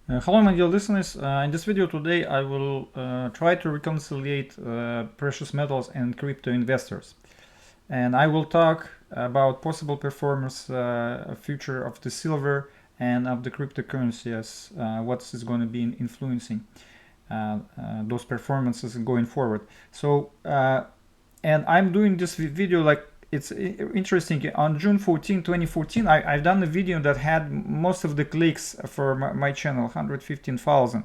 Hello, my dear listeners. In this video today, I will try to reconcile precious metals and crypto investors. And I will talk about possible performance future of the silver and of the cryptocurrencies, what is going to be influencing those performances going forward. And I'm doing this video like it's interesting. On June 14, 2014, I've done a video that had most of the clicks for my channel, 115,000.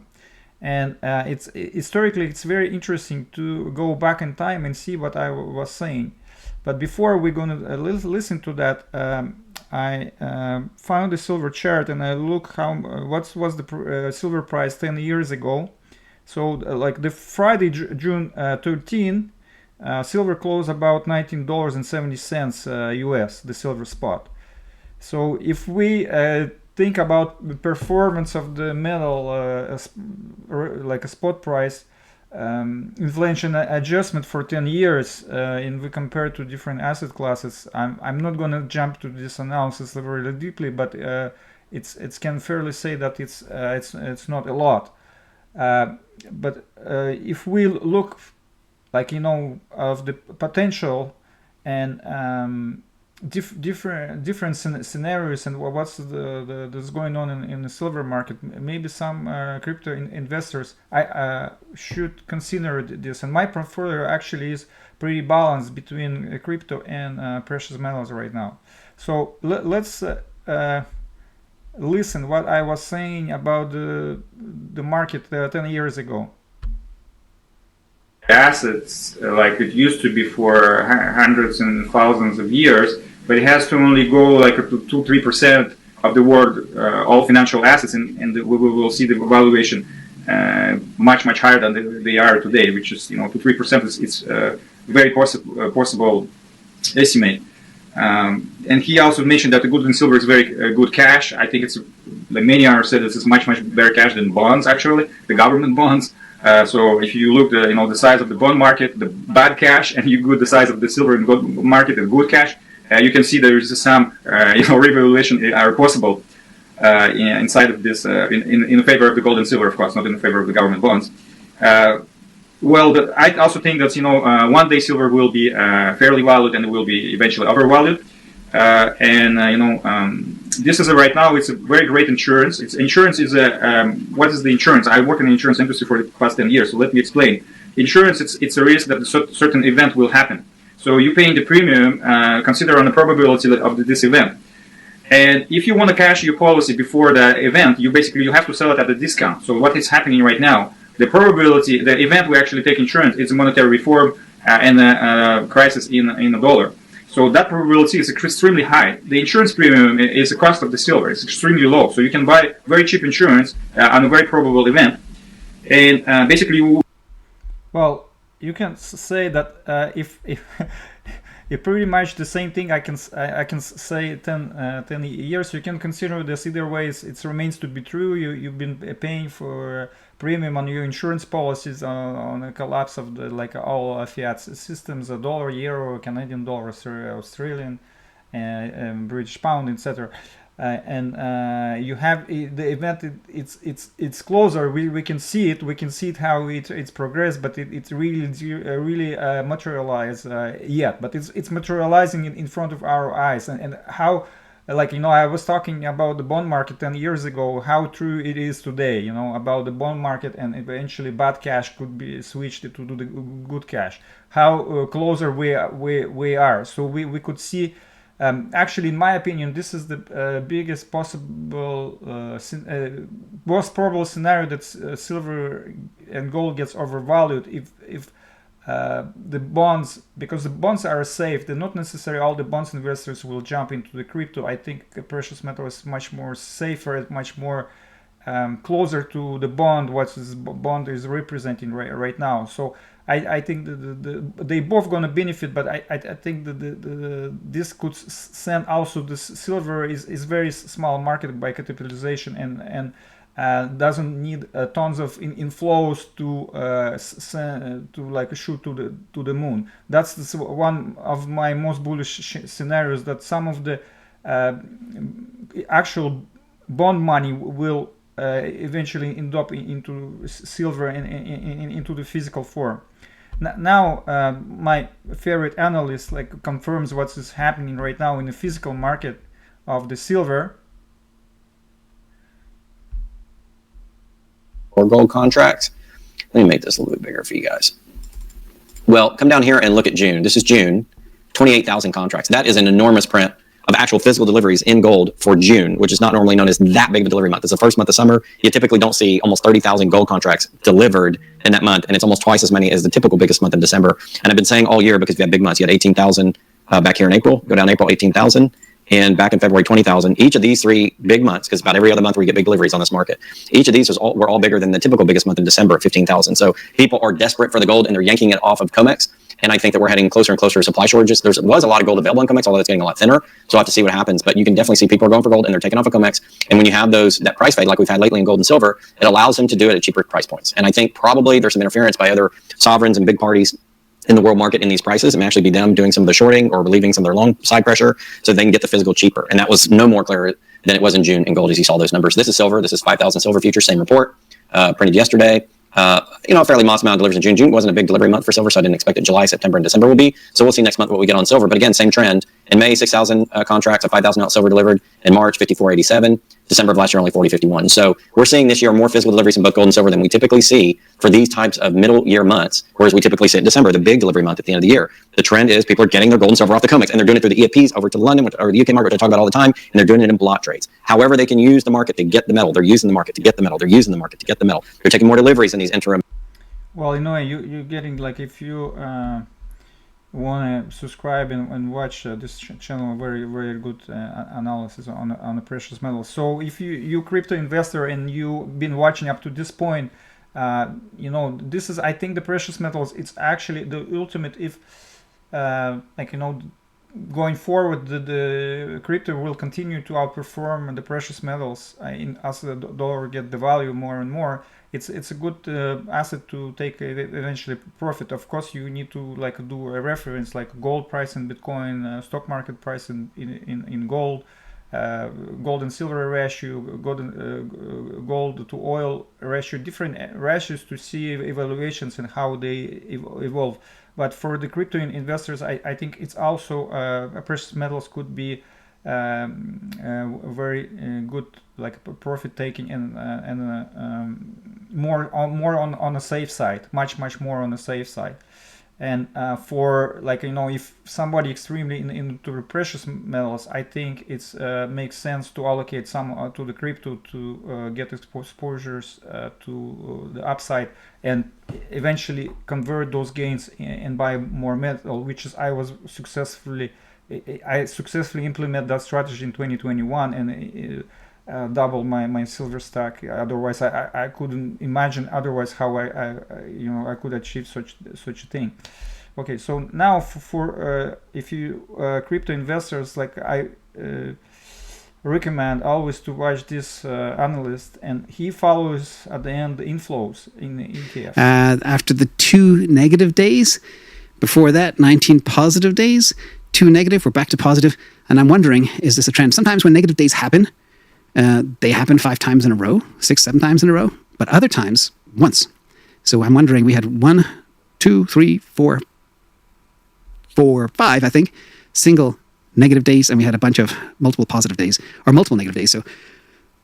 And it's historically it's very interesting to go back in time and see what I was saying. But before we're going to listen to that, I found the silver chart and I look how what was the silver price 10 years ago. So like the Friday, June 13, silver closed about $19.70 US, the silver spot. So if we think about the performance of the metal, like a spot price, inflation adjustment for 10 years, and we compare to different asset classes, I'm not going to jump to this analysis very deeply, but it's can fairly say that it's not a lot. But if we look like of the potential and different scenarios and what's that's going on in the silver market, maybe some crypto investors should consider this. And my portfolio actually is pretty balanced between crypto and precious metals right now. So let's listen what I was saying about the market 10 years ago. Assets like it used to be for hundreds and thousands of years, but it has to only go like to 2-3% of the world, all financial assets, and we will see the valuation much higher than they are today, which is 2-3% is very possible estimate. And he also mentioned that the gold and silver is very good cash. I think it's like many are said this is much better cash than bonds, actually, the government bonds. So if you look the size of the bond market, the bad cash, and you go the size of the silver and gold market, the good cash, you can see there is some revaluation are possible inside of this in favor of the gold and silver, of course, not in favor of the government bonds. I also think that one day silver will be fairly valued and it will be eventually overvalued. This is right now. It's a very great insurance. Insurance is what is the insurance? I work in the insurance industry for the past 10 years. So let me explain. Insurance, it's a risk that a certain event will happen. So you're paying the premium, consider on the probability of this event. And if you want to cash your policy before the event, you have to sell it at a discount. So what is happening right now? The probability, the event we actually take insurance, is monetary reform and a crisis in the dollar. So that probability is extremely high. The insurance premium is the cost of the silver. It's extremely low. So you can buy very cheap insurance on a very probable event. And basically... Well, you can say that if it's pretty much the same thing I can say 10 years. You can consider this either ways. It remains to be true. You've been paying for premium on your insurance policies on a collapse of the like all fiat systems, a dollar, euro, Canadian dollar, Australian, British pound, etc. You have the event. It's closer. We can see it. We can see it how it's progressed, but it's really materialized yet. But it's materializing in front of our eyes, and how. Like I was talking about the bond market 10 years ago, how true it is today, about the bond market, and eventually bad cash could be switched to the good cash, how closer we are. So we could see, actually, in my opinion, this is the biggest possible most probable scenario that silver and gold gets overvalued if the bonds, because the bonds are safe. They're not necessarily all the bonds investors will jump into the crypto. I think precious metal is much more safer, much more closer to the bond, what this bond is representing right now. So I think they both going to benefit, but I think that this could send also the silver is very small market by capitalization and doesn't need tons of inflows to like shoot to the moon. That's one of my most bullish scenarios, that some of the actual bond money will eventually end up into silver and into the physical form. Now, my favorite analyst like confirms what is happening right now in the physical market of the silver. Or gold contracts. Let me make this a little bit bigger for you guys. Well, come down here and look at June. This is June, 28,000 contracts. That is an enormous print of actual physical deliveries in gold for June, which is not normally known as that big of a delivery month. It's the first month of summer. You typically don't see almost 30,000 gold contracts delivered in that month, and it's almost twice as many as the typical biggest month in December. And I've been saying all year, because we had big months. You had 18,000 back here in April, go down April, 18,000. And back in February, 20,000. Each of these three big months, because about every other month we get big deliveries on this market, each of these were all bigger than the typical biggest month in December at 15,000. So people are desperate for the gold and they're yanking it off of COMEX. And I think that we're heading closer and closer to supply shortages. There was a lot of gold available in COMEX, although it's getting a lot thinner. So we'll have to see what happens. But you can definitely see people are going for gold and they're taking off of COMEX. And when you have that price fade like we've had lately in gold and silver, it allows them to do it at cheaper price points. And I think probably there's some interference by other sovereigns and big parties in the world market in these prices. It may actually be them doing some of the shorting or relieving some of their long side pressure so they can get the physical cheaper. And that was no more clear than it was in June in gold as you saw those numbers. This is silver. This is 5,000 silver futures, same report, printed yesterday. A fairly modest amount of deliveries in June. June wasn't a big delivery month for silver, so I didn't expect it. July, September, and December will be. So we'll see next month what we get on silver. But again, same trend. In May, 6,000 contracts of 5,000 ounce silver delivered. In March, 54.87. December of last year, only 40.51. So we're seeing this year more physical deliveries in both gold and silver than we typically see for these types of middle year months, whereas we typically see in December, the big delivery month at the end of the year. The trend is people are getting their gold and silver off the COMEX, and they're doing it through the EFPs over to London or the UK market, which I talk about all the time, and they're doing it in block trades. However they can use the market to get the metal, they're using the market to get the metal. They're using the market to get the metal. They're taking more deliveries in these interim. Well, you're getting, like, if you want to subscribe and watch this channel, very, very good analysis on the precious metals. So if you crypto investor and you've been watching up to this point, this is, I think, the precious metals, it's actually the ultimate, if going forward, the crypto will continue to outperform the precious metals as the dollar get the value more and more. It's a good asset to take eventually profit. Of course, you need to do a reference like gold price in Bitcoin, stock market price in gold, gold and silver ratio, gold to oil ratio, different ratios to see evaluations and how they evolve. But for the crypto investors, I think it's also precious metals could be very good, like profit taking and more on the safe side, much more on the safe side. And for if somebody extremely into the precious metals, I think it's makes sense to allocate some to the crypto to get exposures to the upside and eventually convert those gains and buy more metal, which is I successfully implement that strategy in 2021 and double my silver stack. Otherwise, I couldn't imagine otherwise how I could achieve such a thing. Okay, so now for if you crypto investors, like I recommend always to watch this analyst, and he follows at the end the inflows in the ETF. After the 2 negative days, before that 19 positive days, 2 negative, we're back to positive. And I'm wondering, is this a trend? Sometimes when negative days happen, they happen 5 times in a row, 6, 7 times in a row, but other times once. So I'm wondering, we had 1, 2, 3, 4, 5, I think, single negative days, and we had a bunch of multiple positive days, or multiple negative days. So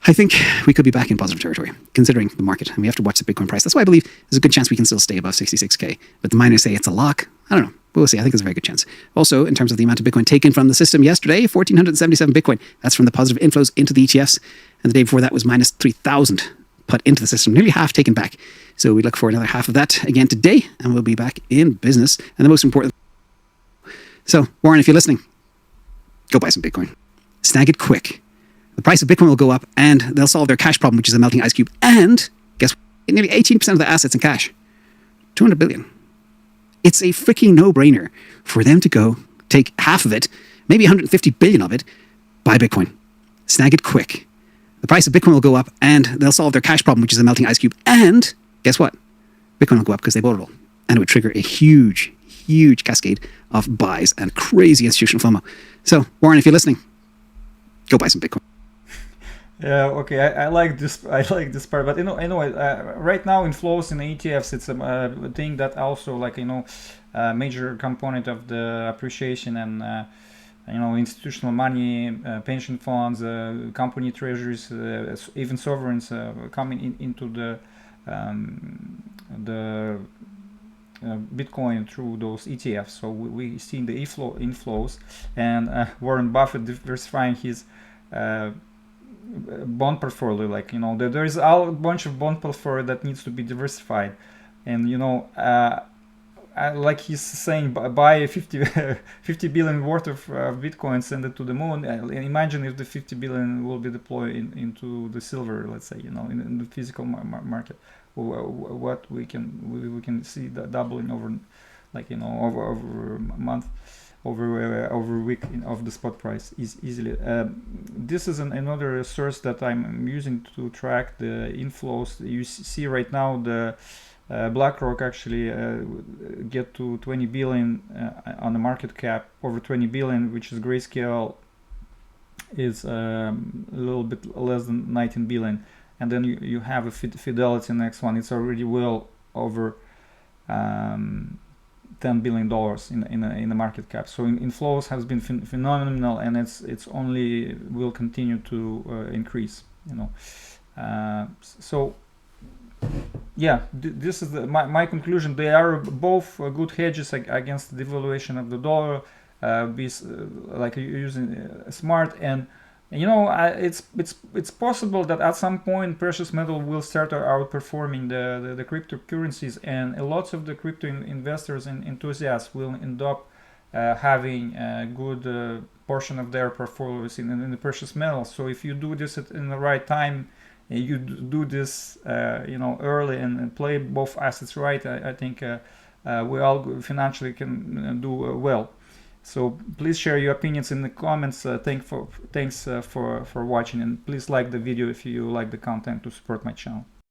I think we could be back in positive territory, considering the market, and we have to watch the Bitcoin price. That's why I believe there's a good chance we can still stay above 66K. But the miners say it's a lock. I don't know. We'll see. I think there's a very good chance. Also, in terms of the amount of Bitcoin taken from the system yesterday, 1,477 Bitcoin. That's from the positive inflows into the ETFs. And the day before that was minus 3,000 put into the system, nearly half taken back. So we look for another half of that again today, and we'll be back in business. And the most important. So, Warren, if you're listening, go buy some Bitcoin. Snag it quick. The price of Bitcoin will go up, and they'll solve their cash problem, which is a melting ice cube. And guess what? Nearly 18% of the assets in cash. 200 billion. It's a freaking no-brainer for them to go take half of it, maybe 150 billion of it, buy Bitcoin. Snag it quick. The price of Bitcoin will go up, and they'll solve their cash problem, which is a melting ice cube. And guess what? Bitcoin will go up because they bought it all. And it would trigger a huge cascade of buys and crazy institutional FOMO. So, Warren, if you're listening, go buy some Bitcoin. Yeah, okay. I like this. I like this part, but anyway, right now inflows in ETFs, it's a thing that also like a major component of the appreciation and institutional money, pension funds, company treasuries, even sovereigns coming into the Bitcoin through those ETFs. So we see the inflows, and Warren Buffett diversifying his bond portfolio. Like there is a bunch of bond portfolio that needs to be diversified, and like he's saying, buy 50 billion worth of Bitcoin, send it to the moon. Imagine if the 50 billion will be deployed into the silver, let's say, in the physical market. What we can see the doubling over, like over a month, over week of the spot price is easily. This is another source that I'm using to track the inflows. You see right now the BlackRock actually get to 20 billion on the market cap, over 20 billion, which is Grayscale is a little bit less than 19 billion. And then you have a Fidelity, next one. It's already well over $10 billion in the market cap. So inflows has been phenomenal, and it's only will continue to increase. So yeah, this is my conclusion. They are both good hedges against the devaluation of the dollar. Like using smart, and it's possible that at some point precious metal will start outperforming the cryptocurrencies, and lots of the crypto investors and enthusiasts will end up having a good portion of their portfolios in the precious metals. So if you do this in the right time, you do this early and play both assets right, I think we all financially can do well. So please share your opinions in the comments. Thanks for watching, and please like the video if you like the content to support my channel.